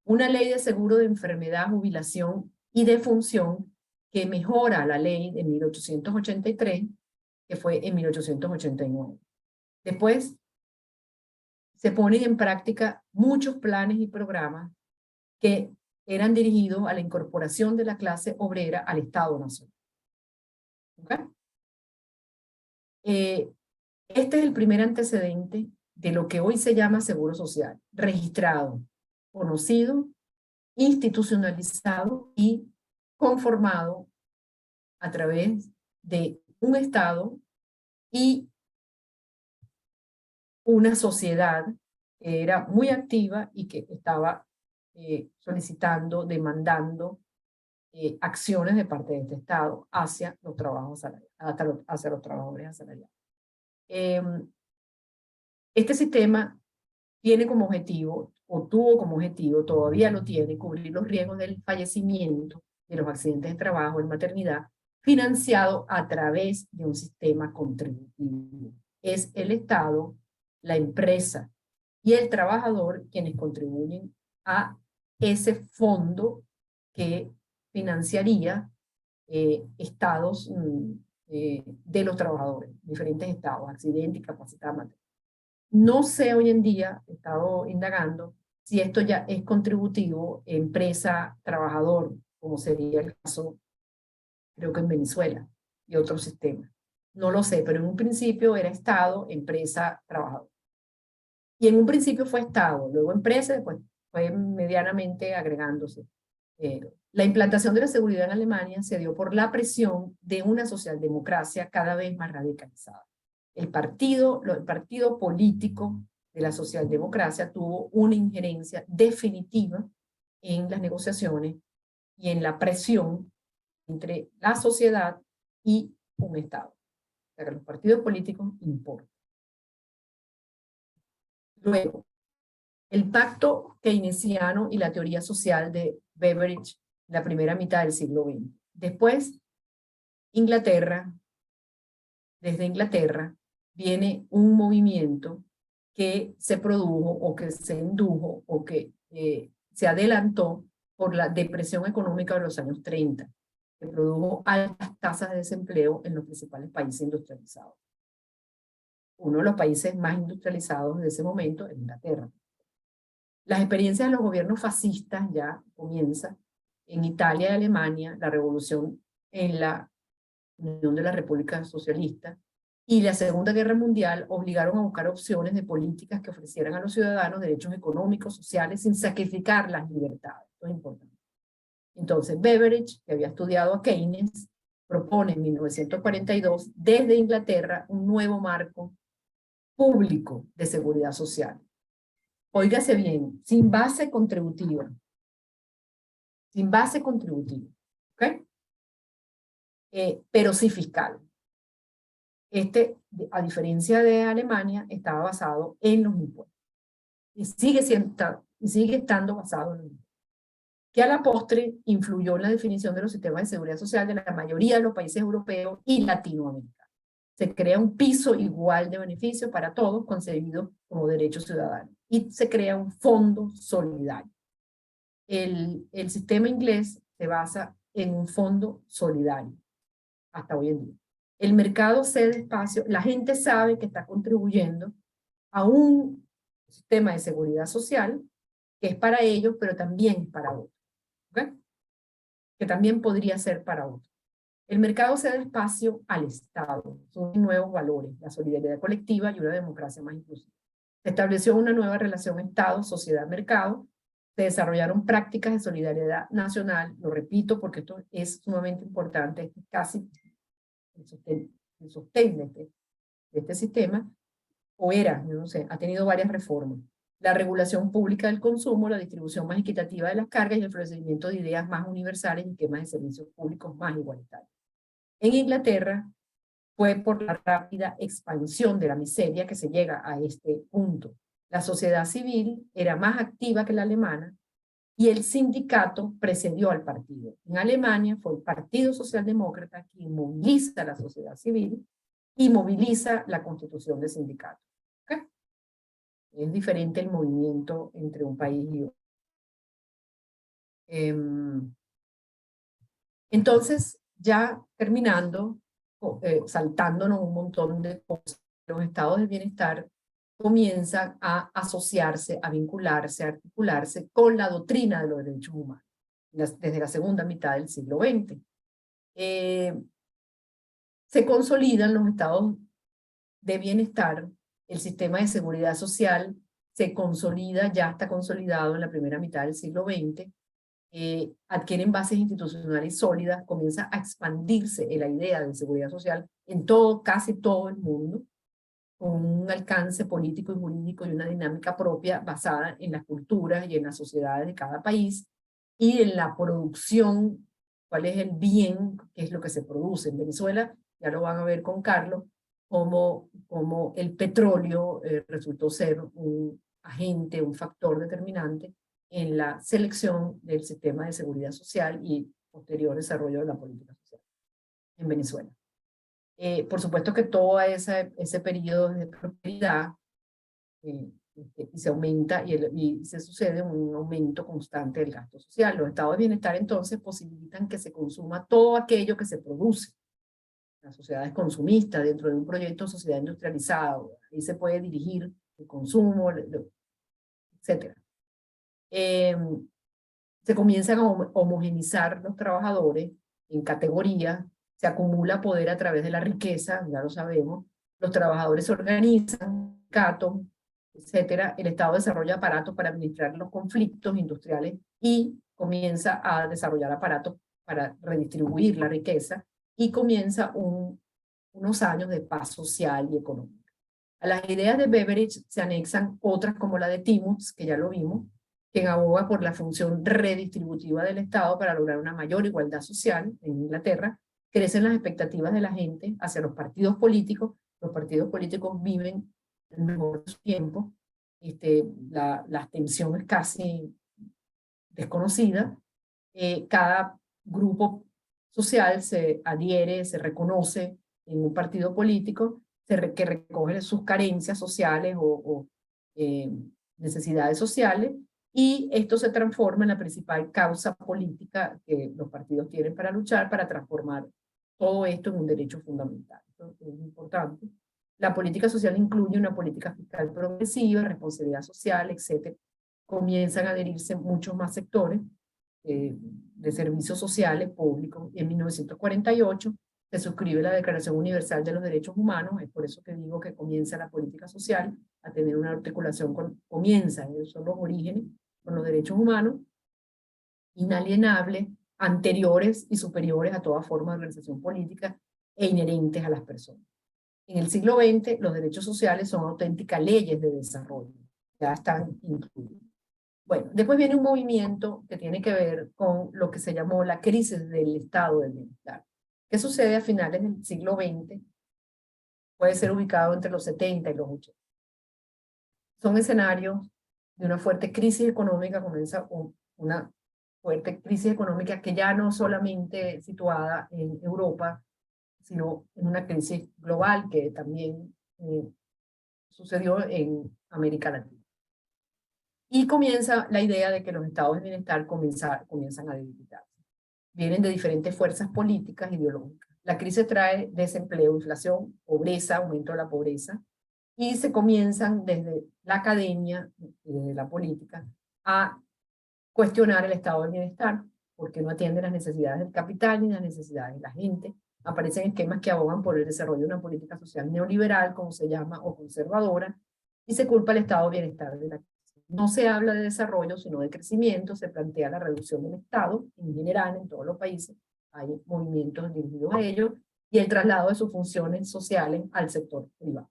Una ley de seguro de enfermedad, jubilación y defunción que mejora la ley de 1883, que fue en 1889. Después se ponen en práctica muchos planes y programas que eran dirigidos a la incorporación de la clase obrera al Estado Nacional. ¿Okay? Este es el primer antecedente de lo que hoy se llama Seguro Social, registrado, conocido, institucionalizado y conformado a través de un Estado y una sociedad que era muy activa y que estaba solicitando, demandando acciones de parte de este Estado hacia los trabajos hacia los trabajadores asalariados. Este sistema tiene como objetivo, o tuvo como objetivo, todavía lo tiene, cubrir los riesgos del fallecimiento, de los accidentes de trabajo, en maternidad, financiado a través de un sistema contributivo. Es el Estado, la empresa y el trabajador quienes contribuyen a ese fondo que financiaría estados de los trabajadores, diferentes estados, accidente, incapacidad, maternidad. No sé hoy en día, he estado indagando, si esto ya es contributivo, empresa, trabajador, como sería el caso, creo que en Venezuela y otros sistemas. No lo sé, pero en un principio era Estado, empresa, trabajador. Y en un principio fue Estado, luego empresa, después fue medianamente agregándose. La implantación de la seguridad en Alemania se dio por la presión de una socialdemocracia cada vez más radicalizada. El partido político de la socialdemocracia tuvo una injerencia definitiva en las negociaciones y en la presión entre la sociedad y un Estado. O sea que los partidos políticos importan. Luego, el pacto keynesiano y la teoría social de Beveridge, la primera mitad del siglo XX. Después, Inglaterra, desde Inglaterra, viene un movimiento que se produjo o que se indujo o que se adelantó por la depresión económica de los años 30, que produjo altas tasas de desempleo en los principales países industrializados. Uno de los países más industrializados de ese momento es Inglaterra. Las experiencias de los gobiernos fascistas ya comienzan en Italia y Alemania, la revolución en la Unión de la República Socialista y la Segunda Guerra Mundial obligaron a buscar opciones de políticas que ofrecieran a los ciudadanos derechos económicos, sociales, sin sacrificar las libertades. Esto es importante. Entonces, Beveridge, que había estudiado a Keynes, propone en 1942 desde Inglaterra un nuevo marco público de seguridad social. Óigase bien, sin base contributiva. Sin base contributiva. ¿Ok? Pero sí fiscal. A diferencia de Alemania, estaba basado en los impuestos. Y sigue estando basado en los impuestos. Que a la postre influyó en la definición de los sistemas de seguridad social de la mayoría de los países europeos y latinoamericanos. Se crea un piso igual de beneficio para todos, concebido como derecho ciudadano. Y se crea un fondo solidario. El sistema inglés se basa en un fondo solidario, hasta hoy en día. El mercado cede espacio, la gente sabe que está contribuyendo a un sistema de seguridad social que es para ellos, pero también es para otros. ¿Okay? Que también podría ser para otros. El mercado cede espacio al Estado, son nuevos valores, la solidaridad colectiva y una democracia más inclusiva. Se estableció una nueva relación Estado, sociedad, mercado, se desarrollaron prácticas de solidaridad nacional, lo repito porque esto es sumamente importante, es casi el sostén de este sistema, o era, yo no sé, ha tenido varias reformas. La regulación pública del consumo, la distribución más equitativa de las cargas y el florecimiento de ideas más universales y temas de servicios públicos más igualitarios. En Inglaterra fue por la rápida expansión de la miseria que se llega a este punto. La sociedad civil era más activa que la alemana y el sindicato precedió al partido. En Alemania fue el Partido Socialdemócrata quien moviliza a la sociedad civil y moviliza la constitución de sindicatos. ¿Okay? Es diferente el movimiento entre un país y otro. Entonces, ya terminando, saltándonos un montón de cosas, los estados del bienestar comienzan a asociarse, a vincularse, a articularse con la doctrina de los derechos humanos, desde la segunda mitad del siglo XX. Se consolidan los estados de bienestar, el sistema de seguridad social se consolida, ya está consolidado en la primera mitad del siglo XX, adquieren bases institucionales sólidas, comienza a expandirse la idea de seguridad social en todo, casi todo el mundo, con un alcance político y jurídico y una dinámica propia basada en las culturas y en las sociedades de cada país y en la producción, cuál es el bien, qué es lo que se produce. En Venezuela, ya lo van a ver con Carlos, como el petróleo resultó ser un agente, un factor determinante en la selección del sistema de seguridad social y posterior desarrollo de la política social en Venezuela. Por supuesto que todo ese periodo de prosperidad y se aumenta y se sucede un aumento constante del gasto social. Los estados de bienestar entonces posibilitan que se consuma todo aquello que se produce. La sociedad es consumista dentro de un proyecto de sociedad industrializada, ahí se puede dirigir el consumo, etc. Se comienzan a homogenizar los trabajadores en categorías, se acumula poder a través de la riqueza, ya lo sabemos, los trabajadores se organizan, sindicatos, etc. El Estado desarrolla aparatos para administrar los conflictos industriales y comienza a desarrollar aparatos para redistribuir la riqueza y comienza unos años de paz social y económica. A las ideas de Beveridge se anexan otras como la de Timmons, que ya lo vimos, que aboga por la función redistributiva del Estado para lograr una mayor igualdad social en Inglaterra. Crecen las expectativas de la gente hacia los partidos políticos viven el mejor de su tiempo, la abstención es casi desconocida, cada grupo social se adhiere, se reconoce en un partido político que recoge sus carencias sociales o necesidades sociales, y esto se transforma en la principal causa política que los partidos tienen para luchar, para transformar todo esto en un derecho fundamental. Esto es importante. La política social incluye una política fiscal progresiva, responsabilidad social, etc. Comienzan a adherirse muchos más sectores de servicios sociales públicos. En 1948 se suscribe la Declaración Universal de los Derechos Humanos, es por eso que digo que comienza la política social a tener una articulación son los orígenes, con los derechos humanos, inalienables, anteriores y superiores a toda forma de organización política e inherentes a las personas. En el siglo XX, los derechos sociales son auténticas leyes de desarrollo, ya están incluidos. Bueno, después viene un movimiento que tiene que ver con lo que se llamó la crisis del estado del bienestar. ¿Qué sucede a finales del siglo XX? Puede ser ubicado entre los 70 y los 80. Son escenarios de una fuerte crisis económica, comienza una fuerte crisis económica que ya no solamente situada en Europa, sino en una crisis global que también sucedió en América Latina. Y comienza la idea de que los estados de bienestar comienzan a debilitarse. Vienen de diferentes fuerzas políticas e ideológicas. La crisis trae desempleo, inflación, pobreza, aumento de la pobreza, y se comienzan desde la academia y desde la política a cuestionar el estado del bienestar, porque no atiende las necesidades del capital ni las necesidades de la gente. Aparecen esquemas que abogan por el desarrollo de una política social neoliberal, como se llama, o conservadora, y se culpa al estado de bienestar de la crisis. No se habla de desarrollo, sino de crecimiento, se plantea la reducción del Estado, en general, en todos los países, hay movimientos dirigidos a ello, y el traslado de sus funciones sociales al sector privado.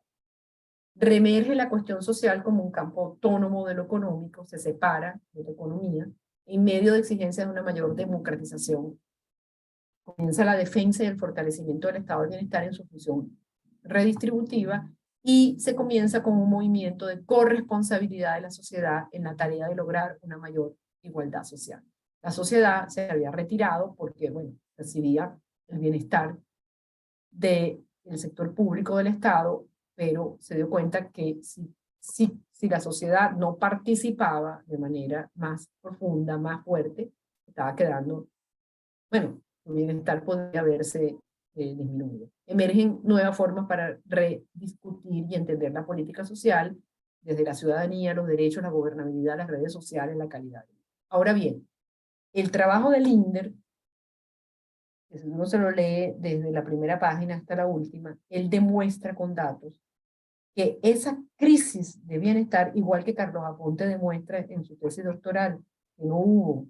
Reemerge la cuestión social como un campo autónomo de lo económico, se separa de la economía, en medio de exigencias de una mayor democratización. Comienza la defensa y el fortalecimiento del estado de bienestar en su función redistributiva, y se comienza con un movimiento de corresponsabilidad de la sociedad en la tarea de lograr una mayor igualdad social. La sociedad se había retirado porque, bueno, recibía el bienestar del sector público del Estado, pero se dio cuenta que si la sociedad no participaba de manera más profunda, más fuerte, estaba quedando, bueno, su bienestar podría verse disminuido. Emergen nuevas formas para rediscutir y entender la política social, desde la ciudadanía, los derechos, la gobernabilidad, las redes sociales, la calidad. Ahora bien, el trabajo del INDER, que si uno se lo lee desde la primera página hasta la última, él demuestra con datos que esa crisis de bienestar, igual que Carlos Aponte demuestra en su tesis doctoral, que no hubo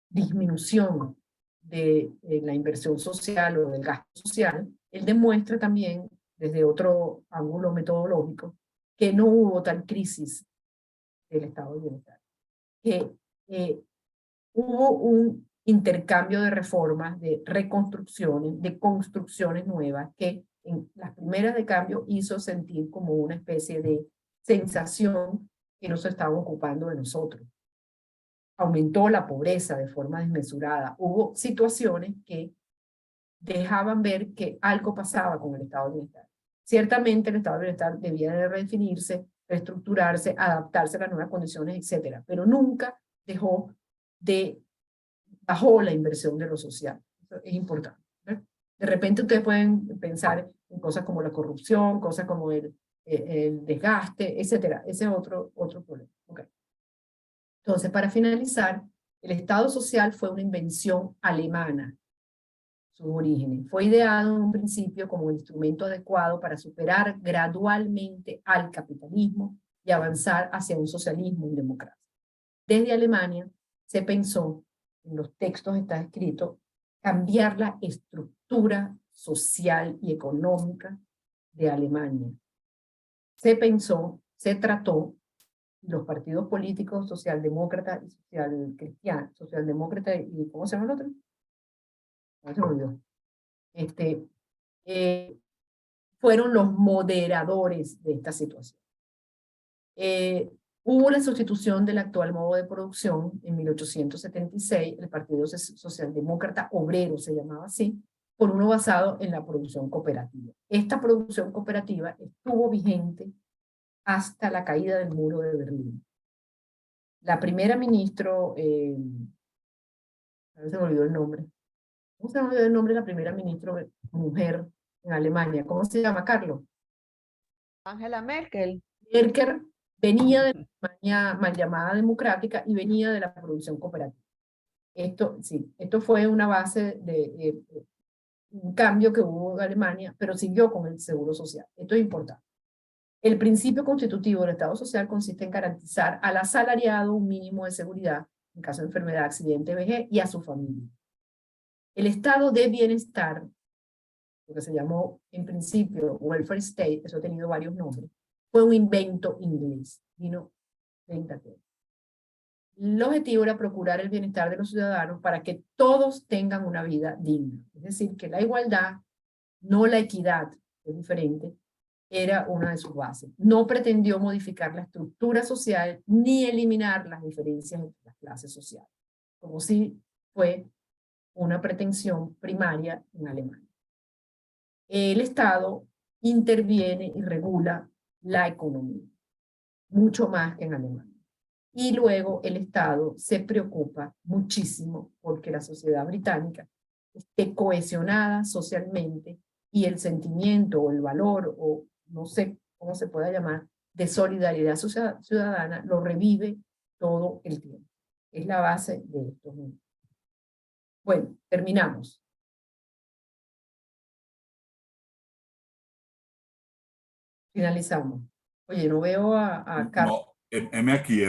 disminución de la inversión social o del gasto social, él demuestra también, desde otro ángulo metodológico, que no hubo tal crisis del estado de bienestar, que hubo un intercambio de reformas, de reconstrucciones, de construcciones nuevas, que en las primeras de cambio hizo sentir como una especie de sensación que no se estaba ocupando de nosotros. Aumentó la pobreza de forma desmesurada. Hubo situaciones que dejaban ver que algo pasaba con el estado de bienestar. Ciertamente el estado de bienestar debía de redefinirse, reestructurarse, adaptarse a las nuevas condiciones, etcétera, pero nunca bajó la inversión de lo social. Eso es importante. De repente ustedes pueden pensar en cosas como la corrupción, cosas como el desgaste, etcétera. Ese es otro problema. Okay. Entonces, para finalizar, el Estado social fue una invención alemana, sus orígenes. Fue ideado en un principio como un instrumento adecuado para superar gradualmente al capitalismo y avanzar hacia un socialismo y democracia. Desde Alemania se pensó, en los textos está escrito, cambiar la estructura social y económica de Alemania. Se pensó, se trató, los partidos políticos socialdemócrata y social cristiano, socialdemócrata y ¿cómo se llama el otro? No se me olvidó. Fueron los moderadores de esta situación. Hubo la sustitución del actual modo de producción en 1876, el Partido Socialdemócrata Obrero se llamaba así, por uno basado en la producción cooperativa. Esta producción cooperativa estuvo vigente hasta la caída del muro de Berlín. La primera ministro, a ver, se me olvidó el nombre. ¿Cómo se me olvidó el nombre de la primera ministra mujer en Alemania? ¿Cómo se llama, Carlos? Angela Merkel. Merkel venía de la Alemania mal llamada democrática y venía de la producción cooperativa. Esto fue una base de un cambio que hubo en Alemania, pero siguió con el seguro social. Esto es importante. El principio constitutivo del Estado social consiste en garantizar al asalariado un mínimo de seguridad en caso de enfermedad, accidente, vejez y a su familia. El estado de bienestar, lo que se llamó en principio welfare state, eso ha tenido varios nombres, fue un invento inglés. Vino de Inglaterra. El objetivo era procurar el bienestar de los ciudadanos para que todos tengan una vida digna. Es decir, que la igualdad, no la equidad, que es diferente, era una de sus bases. No pretendió modificar la estructura social ni eliminar las diferencias entre las clases sociales, como si fue una pretensión primaria en Alemania. El Estado interviene y regula la economía, mucho más que en Alemania. Y luego el Estado se preocupa muchísimo porque la sociedad británica esté cohesionada socialmente y el sentimiento o el valor, o no sé cómo se pueda llamar, de solidaridad ciudadana lo revive todo el tiempo. Es la base de esto. Bueno, terminamos. Finalizamos. Oye, no veo a Carlos. No, heme aquí,